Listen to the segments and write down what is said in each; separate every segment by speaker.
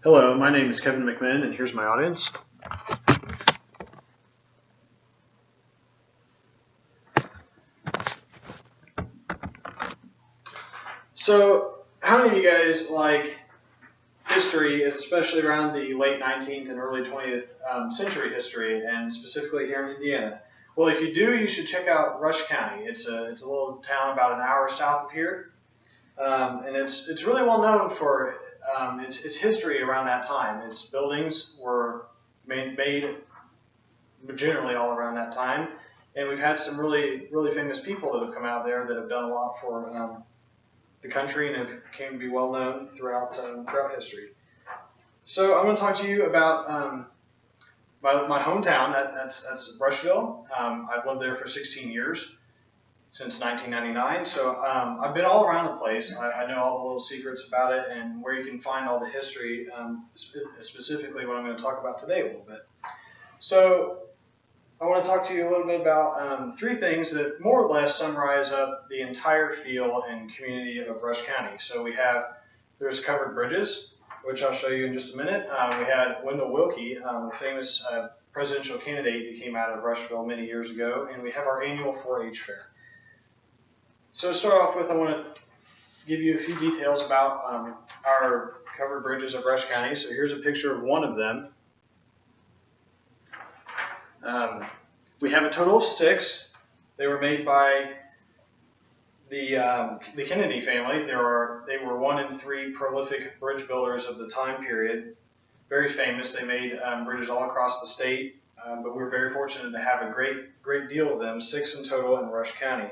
Speaker 1: Hello, my name is Kevin McMinn, and here's my audience. So, how many of you guys like history, especially around the late 19th and early 20th century history, and specifically here in Indiana? Well, if you do, you should check out Rush County. It's a little town about an hour south of here, and it's really well known for its history around that time. Its buildings were made generally all around that time, and we've had some really famous people that have come out there that have done a lot for the country and have came to be well known throughout history. So I'm going to talk to you about my hometown. That's Brushville. I've lived there for 16 years, since 1999. So I've been all around the place. I know all the little secrets about it and where you can find all the history, specifically what I'm going to talk about today a little bit. So I want to talk to you a little bit about three things that more or less summarize up the entire feel and community of Rush County. So there's covered bridges, which I'll show you in just a minute. We had Wendell Willkie, a famous presidential candidate that came out of Rushville many years ago, and we have our annual 4-H fair. So to start off with, I want to give you a few details about our covered bridges of Rush County. So here's a picture of one of them. We have a total of 6. They were made by the Kennedy family. They were 1 in 3 prolific bridge builders of the time period. Very famous. They made bridges all across the state, but we were very fortunate to have a great deal of them, 6 in total in Rush County.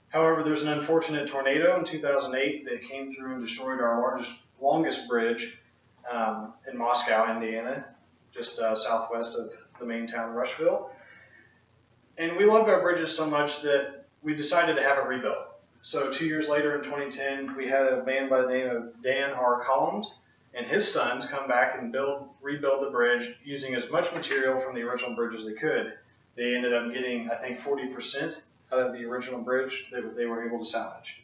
Speaker 1: However, there's an unfortunate tornado in 2008 that came through and destroyed our longest bridge in Moscow, Indiana, just southwest of the main town of Rushville. And we loved our bridges so much that we decided to have it rebuilt. So 2 years later in 2010, we had a man by the name of Dan R. COMM and his sons come back and rebuild the bridge using as much material from the original bridge as they could. They ended up getting, I think, 40% out of the original bridge that they were able to salvage.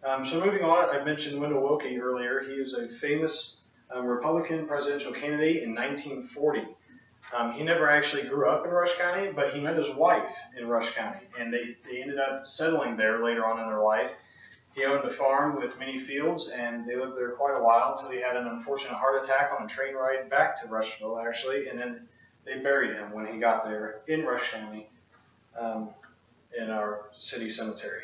Speaker 1: So moving on, I mentioned Wendell Willkie earlier. He was a famous Republican presidential candidate in 1940. He never actually grew up in Rush County, but he met his wife in Rush County, and they ended up settling there later on in their life. He owned a farm with many fields, and they lived there quite a while until he had an unfortunate heart attack on a train ride back to Rushville, actually, and then they buried him when he got there in Rush County in our city cemetery.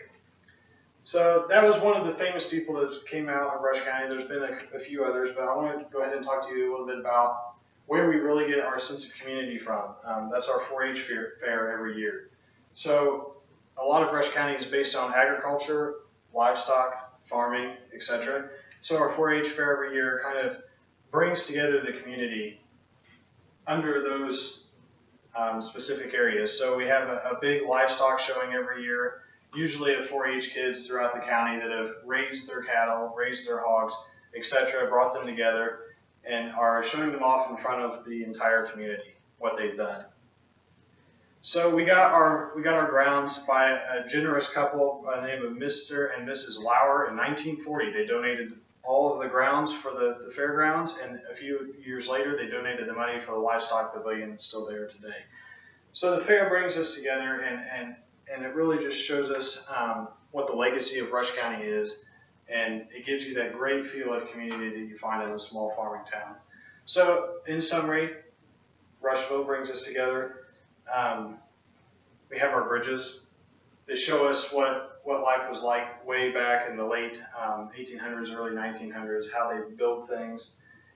Speaker 1: So that was one of the famous people that came out of Rush County. There's been a few others, but I want to go ahead and talk to you a little bit about where we really get our sense of community from. That's our 4-H fair every year. So a lot of Rush County is based on agriculture, livestock, farming, etc. So our 4-H fair every year kind of brings together the community under those specific areas. So we have a big livestock showing every year, usually of 4-H kids throughout the county that have raised their cattle, raised their hogs, etc., brought them together, and are showing them off in front of the entire community, what they've done. So we got our grounds by a generous couple by the name of Mr. and Mrs. Lauer in 1940. They donated all of the grounds for the fairgrounds, and a few years later they donated the money for the livestock pavilion that's still there today. So the fair brings us together, and it really just shows us what the legacy of Rush County is. And it gives you that great feel of community that you find in a small farming town. So, in summary, Rushville brings us together. We have our bridges. They show us what life was like way back in the late 1800s, early 1900s, how they built things,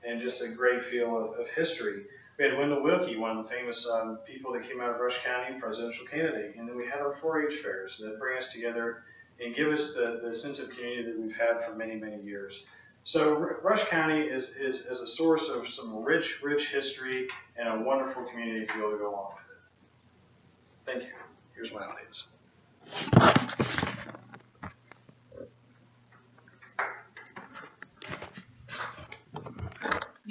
Speaker 1: and just a great feel of history. We had Wendell Willkie, one of the famous people that came out of Rush County, presidential candidate. And then we had our 4-H fairs that bring us together and give us the sense of community that we've had for many, many years. So Rush County is a source of some rich history and a wonderful community feel to go along with it. Thank you. Here's my audience.